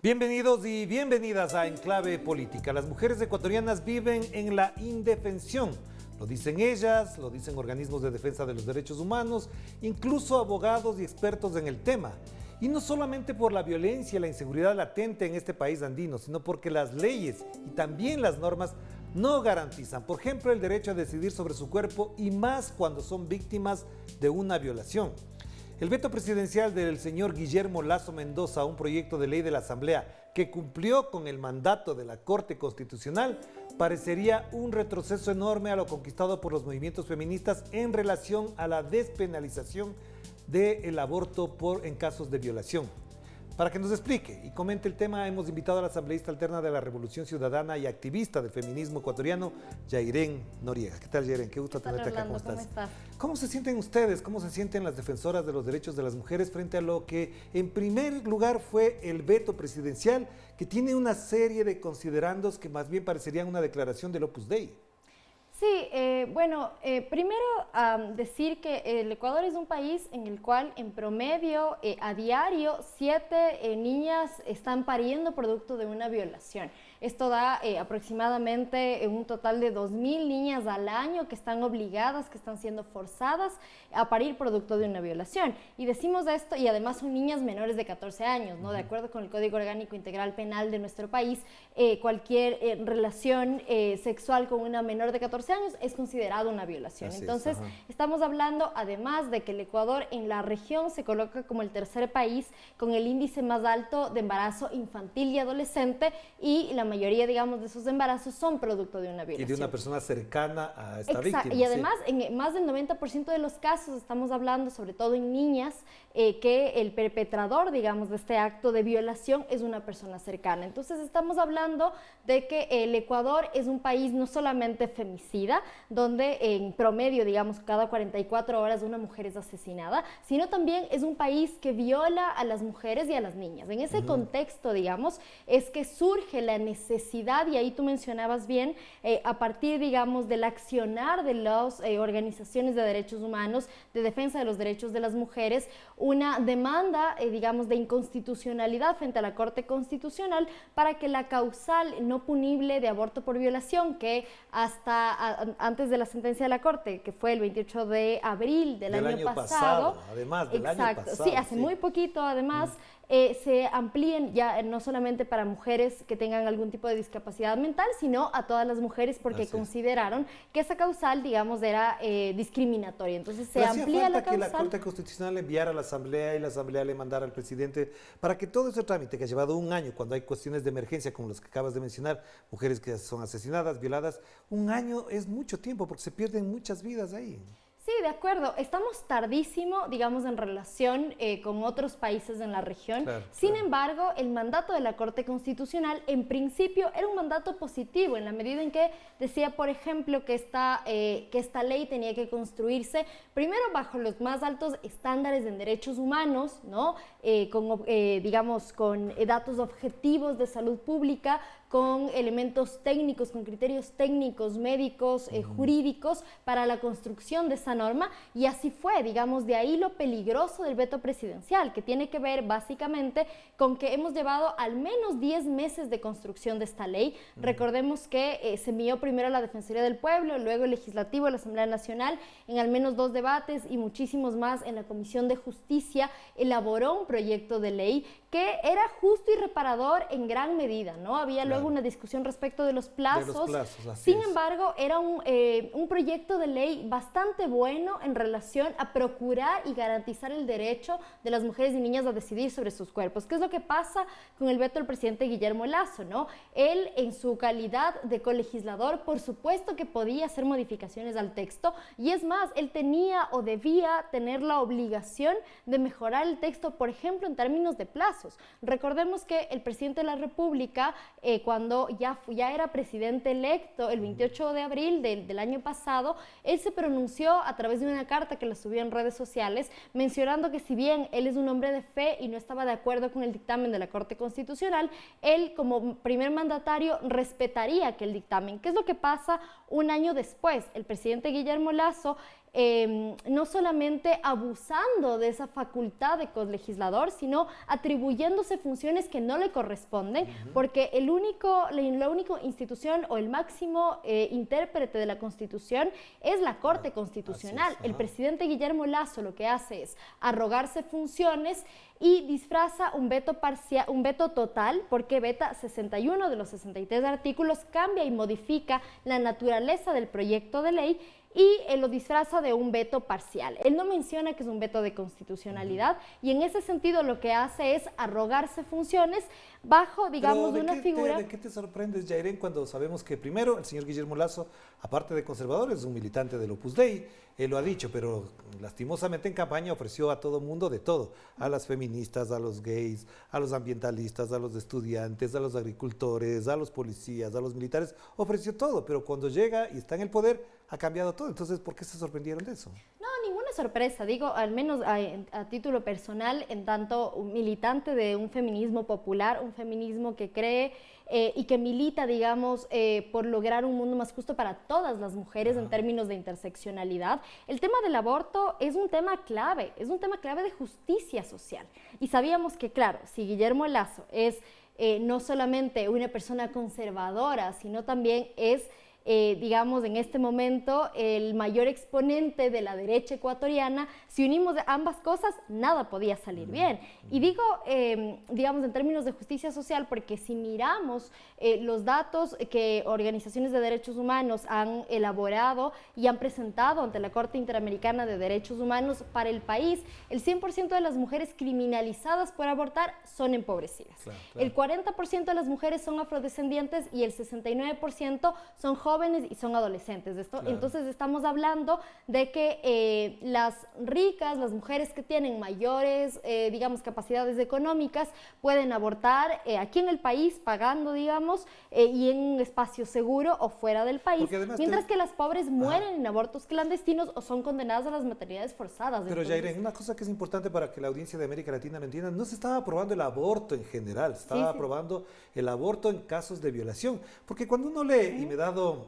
Bienvenidos y bienvenidas a Enclave Política. Las mujeres ecuatorianas viven en la indefensión. Lo dicen ellas, lo dicen organismos de defensa de los derechos humanos, incluso abogados y expertos en el tema. Y no solamente por la violencia y la inseguridad latente en este país andino, sino porque las leyes y también las normas no garantizan, por ejemplo, el derecho a decidir sobre su cuerpo y más cuando son víctimas de una violación. El veto presidencial del señor Guillermo Lasso Mendoza a un proyecto de ley de la Asamblea que cumplió con el mandato de la Corte Constitucional parecería un retroceso enorme a lo conquistado por los movimientos feministas en relación a la despenalización del aborto en casos de violación. Para que nos explique y comente el tema, hemos invitado a la asambleísta alterna de la Revolución Ciudadana y activista del feminismo ecuatoriano, Yairen Noriega. ¿Qué tal, Yairen? Qué gusto tenerte acá. ¿Cómo estás? ¿Cómo se sienten ustedes? ¿Cómo se sienten las defensoras de los derechos de las mujeres frente a lo que en primer lugar fue el veto presidencial, que tiene una serie de considerandos que más bien parecerían una declaración del Opus Dei? Sí, primero decir que el Ecuador es un país en el cual en promedio a diario 7 niñas están pariendo producto de una violación. Esto da aproximadamente un total de 2.000 niñas al año que están obligadas, que están siendo forzadas a parir producto de una violación. Y decimos esto, y además son niñas menores de 14 años, ¿no? De acuerdo con el Código Orgánico Integral Penal de nuestro país, cualquier relación sexual con una menor de 14 años es considerado una violación. Así Entonces, estamos hablando además de que el Ecuador en la región se coloca como el tercer país con el índice más alto de embarazo infantil y adolescente, y la mayoría, digamos, de esos embarazos son producto de una violación. Y de una persona cercana a esta víctima. Y además, en más del 90% de los casos estamos hablando, sobre todo en niñas, que el perpetrador, digamos, de este acto de violación es una persona cercana. Entonces, estamos hablando de que el Ecuador es un país no solamente femicida, donde en promedio, digamos, cada 44 horas una mujer es asesinada, sino también es un país que viola a las mujeres y a las niñas. En ese contexto, digamos, es que surge la necesidad, y ahí tú mencionabas bien, a partir, digamos, del accionar de las organizaciones de derechos humanos, de defensa de los derechos de las mujeres, una demanda, digamos, de inconstitucionalidad frente a la Corte Constitucional para que la causal no punible de aborto por violación, que hasta antes de la sentencia de la Corte, que fue el 28 de abril del año pasado, además del año pasado. Sí, hace muy poquito, además, se amplíen ya no solamente para mujeres que tengan algún tipo de discapacidad mental, sino a todas las mujeres, porque consideraron que esa causal, digamos, era discriminatoria. Entonces se amplía la causal. Que la Corte Constitucional enviara a la Asamblea y la Asamblea le mandara al presidente para que todo ese trámite que ha llevado un año, cuando hay cuestiones de emergencia como las que acabas de mencionar, mujeres que son asesinadas, violadas, un año es mucho tiempo porque se pierden muchas vidas ahí. Sí, de acuerdo. Estamos tardísimo, digamos, en relación con otros países en la región. Sin embargo, el mandato de la Corte Constitucional, en principio, era un mandato positivo, en la medida en que decía, por ejemplo, que esta ley tenía que construirse primero bajo los más altos estándares en derechos humanos, ¿no? Digamos, con datos objetivos de salud pública, con elementos técnicos, con criterios técnicos, médicos, jurídicos para la construcción de esa norma, y así fue, digamos, de ahí lo peligroso del veto presidencial, que tiene que ver básicamente con que hemos llevado al menos 10 meses de construcción de esta ley. Recordemos que se envió primero a la Defensoría del Pueblo, luego el Legislativo, la Asamblea Nacional, en al menos 2 debates y muchísimos más en la Comisión de Justicia, elaboró un proyecto de ley que era justo y reparador en gran medida, ¿no? Había luego una discusión respecto de los plazos. Sin embargo, era un proyecto de ley bastante bueno en relación a procurar y garantizar el derecho de las mujeres y niñas a decidir sobre sus cuerpos. ¿Qué es lo que pasa con el veto del presidente Guillermo Lasso, ¿no? Él, en su calidad de colegislador, por supuesto que podía hacer modificaciones al texto, y es más, él tenía o debía tener la obligación de mejorar el texto, por ejemplo, en términos de plazos. Recordemos que el presidente de la República, cuando ya era presidente electo el 28 de abril del año pasado, él se pronunció a a través de una carta que la subió en redes sociales, mencionando que si bien él es un hombre de fe y no estaba de acuerdo con el dictamen de la Corte Constitucional, él como primer mandatario respetaría aquel dictamen. ¿Qué es lo que pasa un año después? El presidente Guillermo Lasso, no solamente abusando de esa facultad de colegislador, sino atribuyéndose funciones que no le corresponden, porque la única institución o el máximo intérprete de la Constitución es la Corte Constitucional. El presidente Guillermo Lasso lo que hace es arrogarse funciones y disfraza un veto parcial, un veto total, porque veta 61 de los 63 artículos, cambia y modifica la naturaleza del proyecto de ley y lo disfraza de un veto parcial. Él no menciona que es un veto de constitucionalidad y en ese sentido lo que hace es arrogarse funciones bajo, digamos, una figura... ¿De qué te sorprendes, Yairen, cuando sabemos que primero el señor Guillermo Lasso, aparte de conservador, es un militante del Opus Dei? Él lo ha dicho, pero lastimosamente en campaña ofreció a todo mundo de todo, a las feministas, a los gays, a los ambientalistas, a los estudiantes, a los agricultores, a los policías, a los militares, ofreció todo, pero cuando llega y está en el poder ha cambiado todo. Entonces, ¿por qué se sorprendieron de eso? No, ninguna sorpresa, digo, al menos a título personal, en tanto un militante de un feminismo popular, un feminismo que cree y que milita, digamos, por lograr un mundo más justo para todas las mujeres en términos de interseccionalidad. El tema del aborto es un tema clave de justicia social. Y sabíamos que, claro, si Guillermo Lasso es no solamente una persona conservadora, sino también es... digamos, en este momento, el mayor exponente de la derecha ecuatoriana, si unimos ambas cosas, nada podía salir bien. Y digo, digamos, en términos de justicia social, porque si miramos los datos que organizaciones de derechos humanos han elaborado y han presentado ante la Corte Interamericana de Derechos Humanos para el país, el 100% de las mujeres criminalizadas por abortar son empobrecidas. Claro. El 40% de las mujeres son afrodescendientes y el 69% son jóvenes y son adolescentes. Claro. Entonces estamos hablando de que las ricas, las mujeres que tienen mayores, digamos, capacidades económicas, pueden abortar aquí en el país pagando, digamos, y en un espacio seguro o fuera del país, mientras que las pobres mueren en abortos clandestinos o son condenadas a las maternidades forzadas. Pero Yairen, una cosa que es importante para que la audiencia de América Latina lo entienda, no se estaba aprobando el aborto en general, se estaba aprobando el aborto en casos de violación, porque cuando uno lee, y me he dado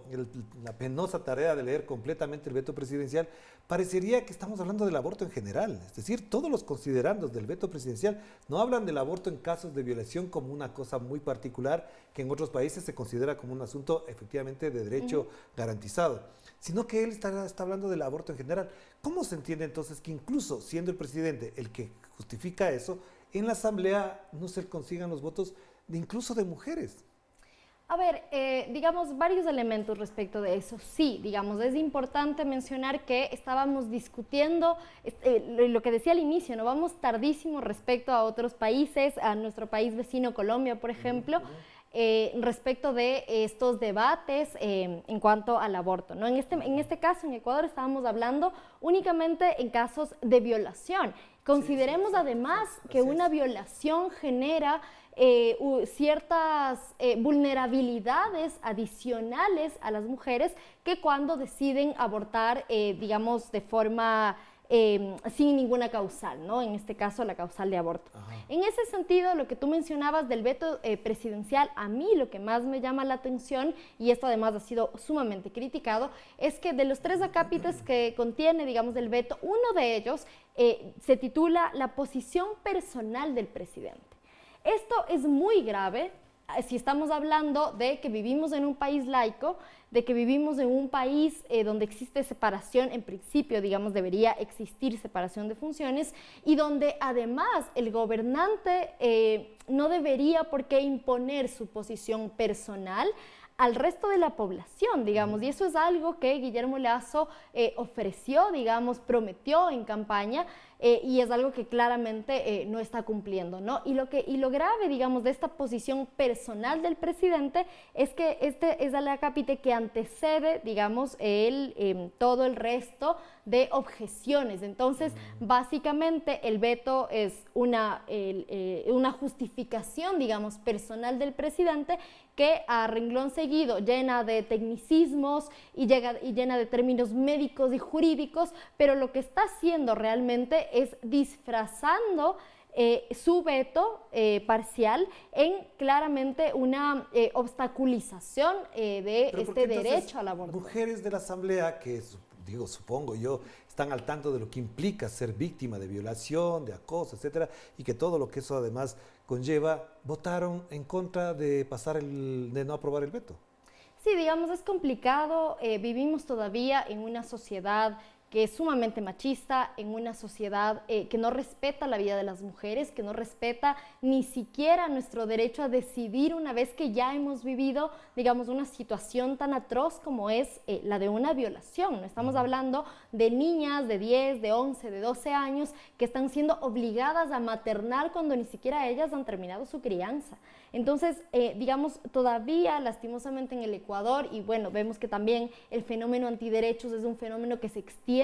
la penosa tarea de leer completamente el veto presidencial, parecería que estamos hablando del aborto en general. Es decir, todos los considerandos del veto presidencial no hablan del aborto en casos de violación como una cosa muy particular que en otros países se considera como un asunto efectivamente de derecho garantizado, sino que él está hablando del aborto en general. ¿Cómo se entiende entonces que incluso siendo el presidente el que justifica eso, en la Asamblea no se consigan los votos incluso de mujeres? A ver, digamos, varios elementos respecto de eso. Sí, digamos, es importante mencionar que estábamos discutiendo, lo que decía al inicio, ¿no? Vamos tardísimo respecto a otros países, a nuestro país vecino Colombia, por ejemplo, respecto de estos debates en cuanto al aborto, ¿no? En este caso, en Ecuador, estábamos hablando únicamente en casos de violación. Consideremos además que una violación genera ciertas vulnerabilidades adicionales a las mujeres que cuando deciden abortar, digamos, de forma sin ninguna causal, ¿no? En este caso, la causal de aborto. En ese sentido, lo que tú mencionabas del veto presidencial, a mí lo que más me llama la atención, y esto además ha sido sumamente criticado, es que de los 3 acápites que contiene, digamos, el veto, uno de ellos se titula La posición personal del presidente. Esto es muy grave si estamos hablando de que vivimos en un país laico, de que vivimos en un país donde existe separación, en principio, digamos, debería existir separación de funciones, y donde además el gobernante no debería por qué imponer su posición personal al resto de la población, digamos, y eso es algo que Guillermo Lasso ofreció, digamos, prometió en campaña, y es algo que claramente no está cumpliendo, ¿no? Y lo grave, digamos, de esta posición personal del presidente es que este es el acápite que antecede, digamos, todo el resto de objeciones. Entonces, básicamente, el veto es una justificación, digamos, personal del presidente que a renglón seguido llena de tecnicismos y llena de términos médicos y jurídicos, pero lo que está haciendo realmente es disfrazando su veto parcial en claramente una obstaculización de este derecho al aborto. Mujeres de la Asamblea que, supongo yo, están al tanto de lo que implica ser víctima de violación, de acoso, etcétera, y que todo lo que eso además conlleva, votaron en contra de de no aprobar el veto. Sí, digamos, es complicado. Vivimos todavía en una sociedad que es sumamente machista, en una sociedad que no respeta la vida de las mujeres, que no respeta ni siquiera nuestro derecho a decidir una vez que ya hemos vivido, digamos, una situación tan atroz como es la de una violación. No estamos hablando de niñas de 10, de 11, de 12 años que están siendo obligadas a maternar cuando ni siquiera ellas han terminado su crianza. Entonces, digamos, todavía lastimosamente en el Ecuador, y bueno, vemos que también el fenómeno antiderechos es un fenómeno que se extiende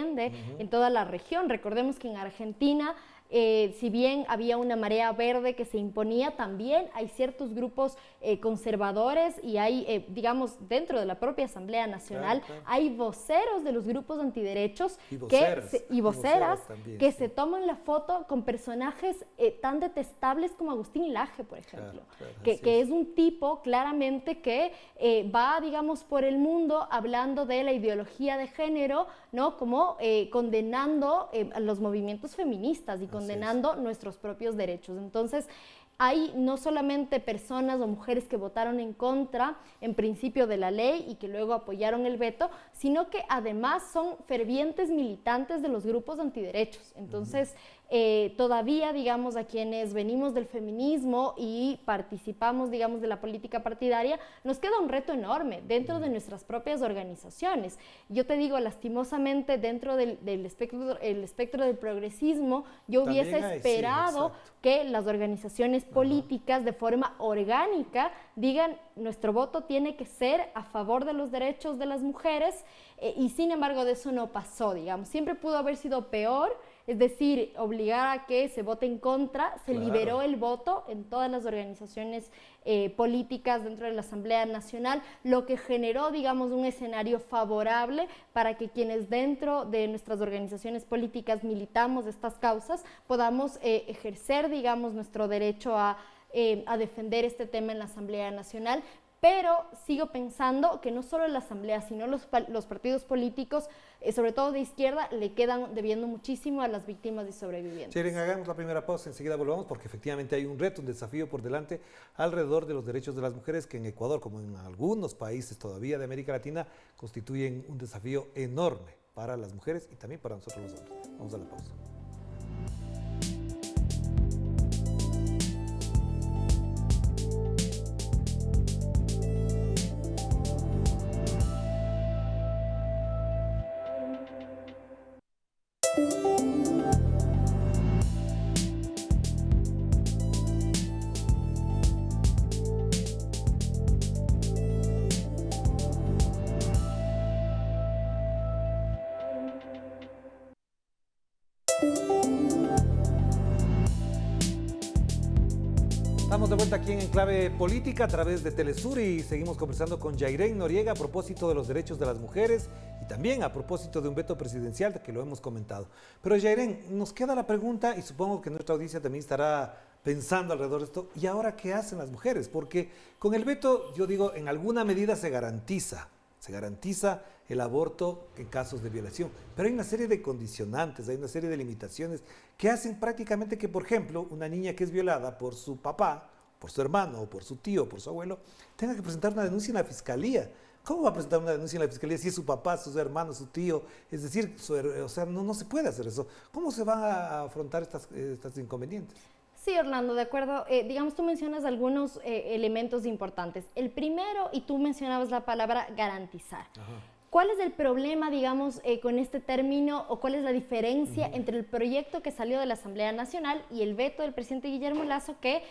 en toda la región. Recordemos que en Argentina, si bien había una marea verde que se imponía, también hay ciertos grupos conservadores y hay, digamos, dentro de la propia Asamblea Nacional, hay voceros de los grupos antiderechos y voceras también, que se toman la foto con personajes tan detestables como Agustín Laje, por ejemplo, que es un tipo claramente que va, digamos, por el mundo hablando de la ideología de género, ¿no? Como condenando a los movimientos feministas y condenando nuestros propios derechos. Entonces, hay no solamente personas o mujeres que votaron en contra, en principio, de la ley y que luego apoyaron el veto, sino que además son fervientes militantes de los grupos antiderechos. Entonces, todavía, digamos, a quienes venimos del feminismo y participamos, digamos, de la política partidaria, nos queda un reto enorme dentro de nuestras propias organizaciones. Yo te digo, lastimosamente, dentro del espectro del progresismo, yo hubiese esperado que las organizaciones políticas de forma orgánica digan, nuestro voto tiene que ser a favor de los derechos de las mujeres, y sin embargo de eso no pasó, digamos. Siempre pudo haber sido peor. Es decir, obligar a que se vote en contra, se liberó el voto en todas las organizaciones políticas dentro de la Asamblea Nacional, lo que generó, digamos, un escenario favorable para que quienes dentro de nuestras organizaciones políticas militamos estas causas podamos ejercer, digamos, nuestro derecho a defender este tema en la Asamblea Nacional. Pero sigo pensando que no solo la Asamblea, sino los partidos políticos, sobre todo de izquierda, le quedan debiendo muchísimo a las víctimas y sobrevivientes. Sharon, hagamos la primera pausa, enseguida volvamos, porque efectivamente hay un reto, un desafío por delante alrededor de los derechos de las mujeres, que en Ecuador, como en algunos países todavía de América Latina, constituyen un desafío enorme para las mujeres y también para nosotros los hombres. Vamos a la pausa. Estamos de vuelta aquí en Enclave Política a través de Telesur y seguimos conversando con Yairén Noriega a propósito de los derechos de las mujeres y también a propósito de un veto presidencial que lo hemos comentado. Pero Yairén, nos queda la pregunta y supongo que nuestra audiencia también estará pensando alrededor de esto. ¿Y ahora qué hacen las mujeres? Porque con el veto, yo digo, en alguna medida se garantiza el aborto en casos de violación. Pero hay una serie de condicionantes, hay una serie de limitaciones que hacen prácticamente que, por ejemplo, una niña que es violada por su papá, por su hermano, o por su tío, o por su abuelo, tenga que presentar una denuncia en la fiscalía. ¿Cómo va a presentar una denuncia en la fiscalía si es su papá, su hermano, su tío? Es decir, no se puede hacer eso. ¿Cómo se van a afrontar estas inconvenientes? Sí, Orlando, de acuerdo. Digamos, tú mencionas algunos elementos importantes. El primero, y tú mencionabas la palabra garantizar. Ajá. ¿Cuál es el problema, digamos, con este término o cuál es la diferencia entre el proyecto que salió de la Asamblea Nacional y el veto del presidente Guillermo Lasso, que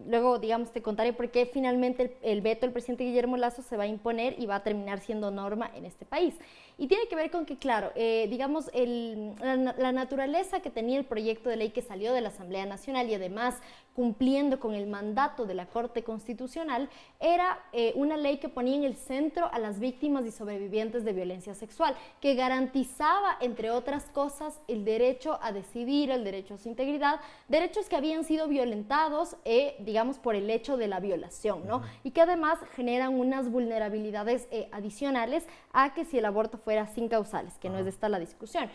luego, digamos, te contaré por qué finalmente el veto del presidente Guillermo Lasso se va a imponer y va a terminar siendo norma en este país? Y tiene que ver con que, claro, digamos, la naturaleza que tenía el proyecto de ley que salió de la Asamblea Nacional y además cumpliendo con el mandato de la Corte Constitucional, era una ley que ponía en el centro a las víctimas y sobrevivientes de violencia sexual, que garantizaba, entre otras cosas, el derecho a decidir, el derecho a su integridad, derechos que habían sido violentados, digamos, por el hecho de la violación, ¿no? Y que además generan unas vulnerabilidades adicionales a que si el aborto fuera sin causales, que no es esta la discusión.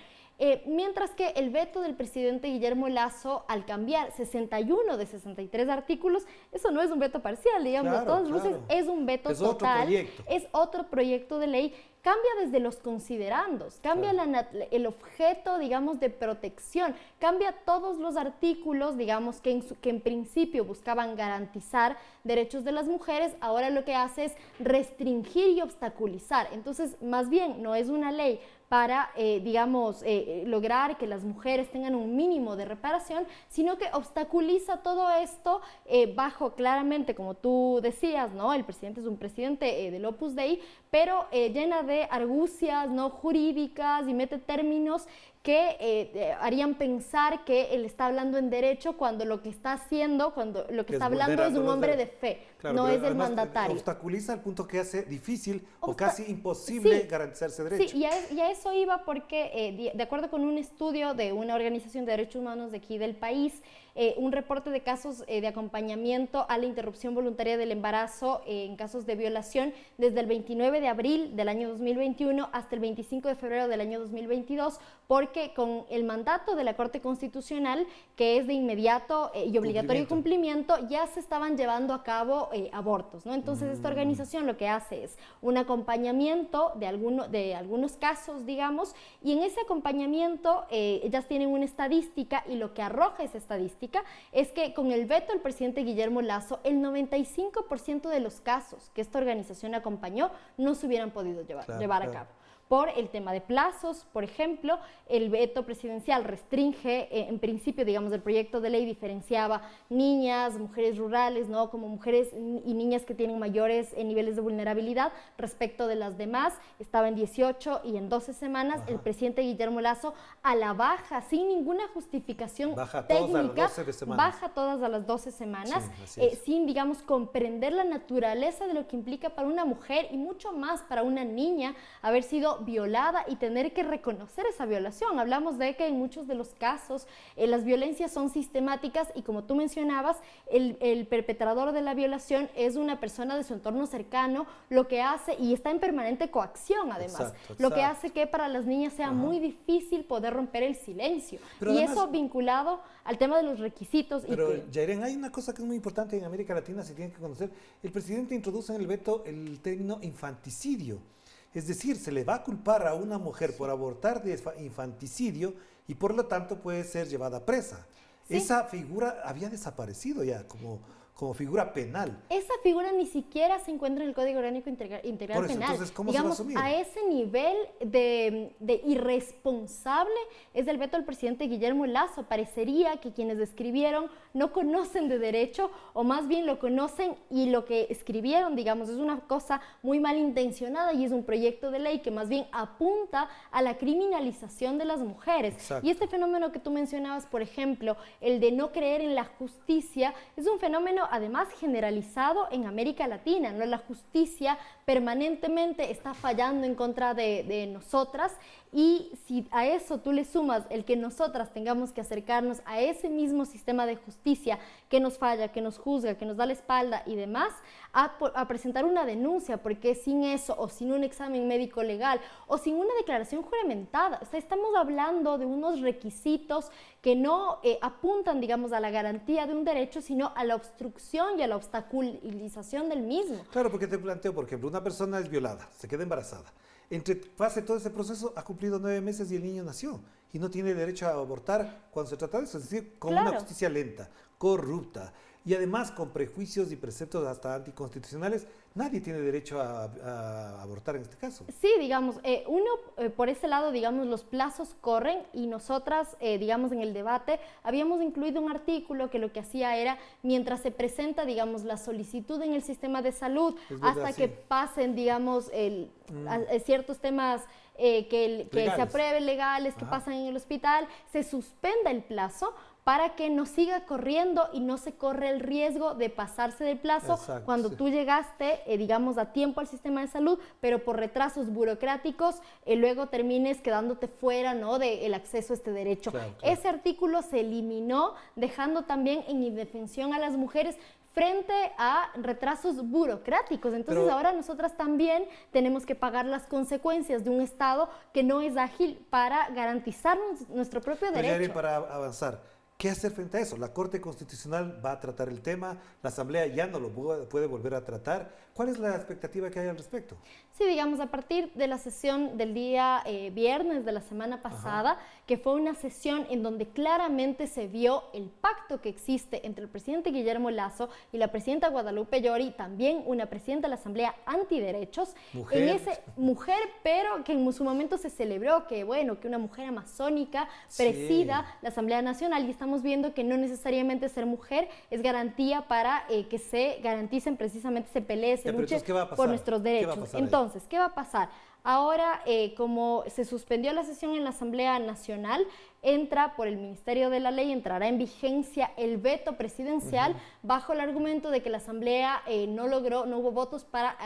Mientras que el veto del presidente Guillermo Lasso, al cambiar 61 de 63 artículos, eso no es un veto parcial, digamos, de todas luces, es un veto total, es otro proyecto de ley, cambia desde los considerandos, cambia el objeto, digamos, de protección, cambia todos los artículos, digamos, que en principio buscaban garantizar derechos de las mujeres, ahora lo que hace es restringir y obstaculizar. Entonces, más bien, no es una ley para, digamos, lograr que las mujeres tengan un mínimo de reparación, sino que obstaculiza todo esto bajo claramente, como tú decías, ¿no? El presidente es un presidente del Opus Dei, pero llena de argucias, ¿no?, jurídicas, y mete términos que harían pensar que él está hablando en derecho cuando lo que está haciendo, cuando lo que está hablando es un hombre de fe, no es el mandatario. Obstaculiza al punto que hace difícil o casi imposible garantizarse derechos. Sí, y a eso iba porque, de acuerdo con un estudio de una organización de derechos humanos de aquí del país, un reporte de casos de acompañamiento a la interrupción voluntaria del embarazo en casos de violación desde el 29 de abril del año 2021 hasta el 25 de febrero del año 2022, porque con el mandato de la Corte Constitucional, que es de inmediato y obligatorio cumplimiento, ya se estaban llevando a cabo abortos, ¿no? Entonces esta organización lo que hace es un acompañamiento de algunos casos, digamos, y en ese acompañamiento ellas tienen una estadística, y lo que arroja esa estadística es que con el veto del presidente Guillermo Lasso, el 95% de los casos que esta organización acompañó no se hubieran podido llevar a cabo. Por el tema de plazos, por ejemplo, el veto presidencial restringe, en principio, digamos, el proyecto de ley diferenciaba niñas, mujeres rurales, ¿no?, como mujeres y niñas que tienen mayores niveles de vulnerabilidad respecto de las demás. Estaba en 18 y en 12 semanas. El presidente Guillermo Lasso, a la baja, sin ninguna justificación técnica, baja todas a las 12 semanas, sin, digamos, comprender la naturaleza de lo que implica para una mujer y mucho más para una niña haber sido violada y tener que reconocer esa violación. Hablamos de que en muchos de los casos las violencias son sistemáticas y, como tú mencionabas, el perpetrador de la violación es una persona de su entorno cercano, lo que hace, y está en permanente coacción además, lo que hace que para las niñas sea muy difícil poder romper el silencio. Pero y además, eso vinculado al tema de los requisitos. Pero, Yairen, hay una cosa que es muy importante en América Latina, se tiene que conocer. El presidente introduce en el veto el término infanticidio. Es decir, se le va a culpar a una mujer por abortar de infanticidio y por lo tanto puede ser llevada presa. Esa figura había desaparecido ya como figura penal. Esa figura ni siquiera se encuentra en el Código Orgánico Integral Penal. Entonces, ¿cómo digamos, se va a asumir? A ese nivel de irresponsable es el veto del presidente Guillermo Lasso. Parecería que quienes escribieron no conocen de derecho, o más bien lo conocen, y lo que escribieron, digamos, es una cosa muy malintencionada y es un proyecto de ley que más bien apunta a la criminalización de las mujeres. Exacto. Y este fenómeno que tú mencionabas, por ejemplo, el de no creer en la justicia, es un fenómeno además generalizado en América Latina, ¿no? La justicia permanentemente está fallando en contra de nosotras, y si a eso tú le sumas el que nosotras tengamos que acercarnos a ese mismo sistema de justicia que nos falla, que nos juzga, que nos da la espalda y demás, a presentar una denuncia, porque sin eso, o sin un examen médico legal, o sin una declaración juramentada, o sea, estamos hablando de unos requisitos que no apuntan, digamos, a la garantía de un derecho, sino a la obstrucción y a la obstaculización del mismo. Claro, porque te planteo, por ejemplo, una persona es violada, se queda embarazada, pase todo ese proceso, ha cumplido 9 meses y el niño nació, y no tiene derecho a abortar cuando se trata de eso, es decir, con una justicia lenta, corrupta, y además con prejuicios y preceptos hasta anticonstitucionales, nadie tiene derecho a abortar en este caso. Sí, digamos, por ese lado, digamos, los plazos corren y nosotras, digamos, en el debate habíamos incluido un artículo que lo que hacía era, mientras se presenta, digamos, la solicitud en el sistema de salud, hasta que pasen, digamos, ciertos temas que se aprueben legales, que pasan en el hospital, se suspenda el plazo para que no siga corriendo y no se corre el riesgo de pasarse del plazo cuando tú llegaste, digamos, a tiempo al sistema de salud, pero por retrasos burocráticos luego termines quedándote fuera, ¿no?, del acceso a este derecho. Ese artículo se eliminó, dejando también en indefensión a las mujeres frente a retrasos burocráticos. Entonces ahora nosotras también tenemos que pagar las consecuencias de un Estado que no es ágil para garantizar nuestro propio derecho. Para avanzar, ¿qué hacer frente a eso? La Corte Constitucional va a tratar el tema, la Asamblea ya no lo puede volver a tratar. ¿Cuál es la expectativa que hay al respecto? Sí, digamos, a partir de la sesión del día viernes de la semana pasada, que fue una sesión en donde claramente se vio el pacto que existe entre el presidente Guillermo Lasso y la presidenta Guadalupe Llori, también una presidenta de la Asamblea Antiderechos, mujer, pero que en su momento se celebró que, bueno, que una mujer amazónica presida la Asamblea Nacional, y estamos viendo que no necesariamente ser mujer es garantía para que se garanticen precisamente, se pelee, se luche por nuestros derechos. Entonces, ¿qué va a pasar? Ahora, como se suspendió la sesión en la Asamblea Nacional, entra por el Ministerio de la Ley, entrará en vigencia el veto presidencial bajo el argumento de que la Asamblea no hubo votos para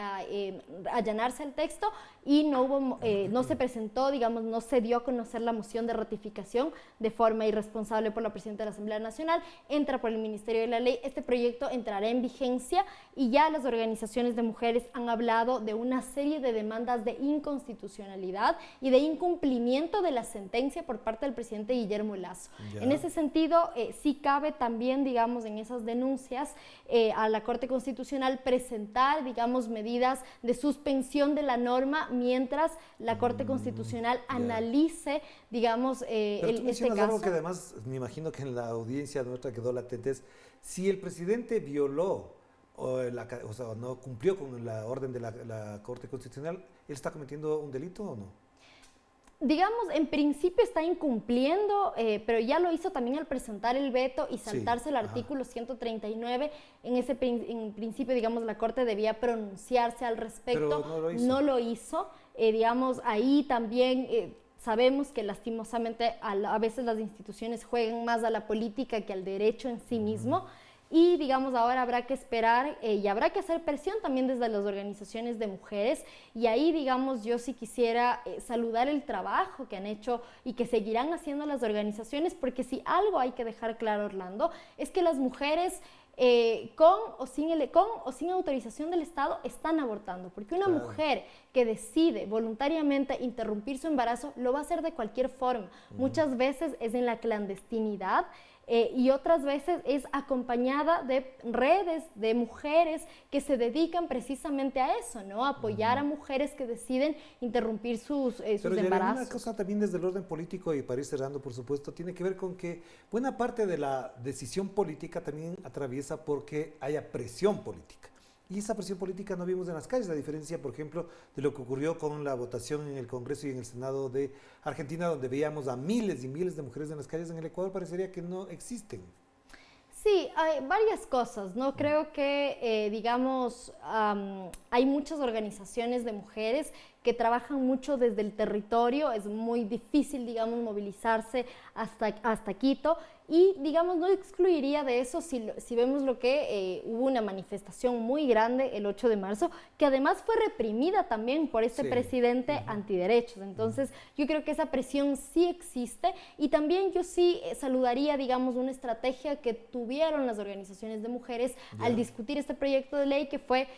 allanarse al texto y no se presentó, digamos, no se dio a conocer la moción de ratificación de forma irresponsable por la presidenta de la Asamblea Nacional, entra por el Ministerio de la Ley, este proyecto entrará en vigencia y ya las organizaciones de mujeres han hablado de una serie de demandas de inconstitucionalidad y de incumplimiento de la sentencia por parte del presidente Guillermo Lasso. En ese sentido, sí cabe también, digamos, en esas denuncias a la Corte Constitucional presentar, digamos, medidas de suspensión de la norma mientras la Corte Constitucional analice, digamos, este caso. Algo que además me imagino que en la audiencia nuestra quedó latente es, si el presidente violó o sea, no cumplió con la orden de la Corte Constitucional, ¿él está cometiendo un delito o no? Digamos, en principio está incumpliendo, pero ya lo hizo también al presentar el veto y saltarse el artículo 139. En principio, digamos, la Corte debía pronunciarse al respecto. Pero no lo hizo. Digamos, ahí también sabemos que lastimosamente a veces las instituciones juegan más a la política que al derecho en sí mismo. Y, digamos, ahora habrá que esperar y habrá que hacer presión también desde las organizaciones de mujeres. Y ahí, digamos, yo sí quisiera saludar el trabajo que han hecho y que seguirán haciendo las organizaciones, porque si algo hay que dejar claro, Orlando, es que las mujeres con o sin autorización del Estado están abortando, porque una mujer que decide voluntariamente interrumpir su embarazo lo va a hacer de cualquier forma. Muchas veces es en la clandestinidad, y otras veces es acompañada de redes de mujeres que se dedican precisamente a eso, ¿no? A apoyar a mujeres que deciden interrumpir sus embarazos. Una cosa también desde el orden político, y para ir cerrando, por supuesto, tiene que ver con que buena parte de la decisión política también atraviesa porque haya presión política. Y esa presión política no vimos en las calles, a diferencia, por ejemplo, de lo que ocurrió con la votación en el Congreso y en el Senado de Argentina, donde veíamos a miles y miles de mujeres en las calles. En el Ecuador parecería que no existen. Sí, hay varias cosas, ¿no? Creo que, digamos, hay muchas organizaciones de mujeres que trabajan mucho desde el territorio, es muy difícil, digamos, movilizarse hasta Quito, y, digamos, no excluiría de eso si vemos lo que hubo una manifestación muy grande el 8 de marzo, que además fue reprimida también por este presidente antiderechos. Entonces, yo creo que esa presión sí existe, y también yo sí saludaría, digamos, una estrategia que tuvieron las organizaciones de mujeres al discutir este proyecto de ley, que fue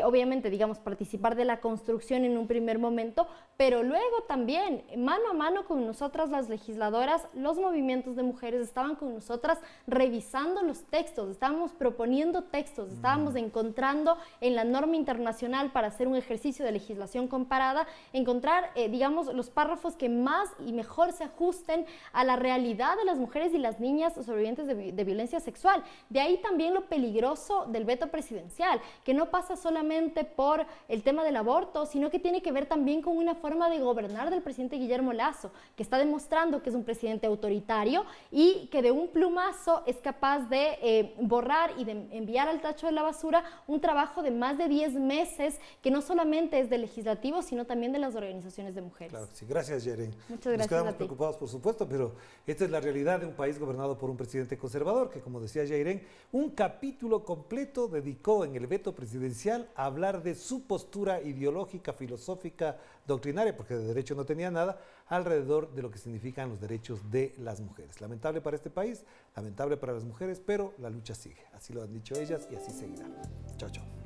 obviamente, digamos, participar de la construcción en un primer momento, pero luego también, mano a mano con nosotras las legisladoras, los movimientos de mujeres estaban con nosotras revisando los textos, estábamos proponiendo textos, estábamos encontrando en la norma internacional para hacer un ejercicio de legislación comparada, encontrar, digamos, los párrafos que más y mejor se ajusten a la realidad de las mujeres y las niñas sobrevivientes de violencia sexual. De ahí también lo peligroso del veto presidencial, que no pasa solamente por el tema del aborto, sino que tiene que ver también con una forma de gobernar del presidente Guillermo Lasso, que está demostrando que es un presidente autoritario y que de un plumazo es capaz de borrar y de enviar al tacho de la basura un trabajo de más de 10 meses, que no solamente es del legislativo, sino también de las organizaciones de mujeres. Claro, sí. Gracias, Yeren. Muchas gracias. Nos quedamos preocupados, por supuesto, pero esta es la realidad de un país gobernado por un presidente conservador, que, como decía Yeren, un capítulo completo dedicó en el veto presidencial a hablar de su postura ideológica, filosófica, doctrinaria, porque de derecho no tenía nada, alrededor de lo que significan los derechos de las mujeres. Lamentable para este país, lamentable para las mujeres, pero la lucha sigue. Así lo han dicho ellas y así seguirá. Chao, chao.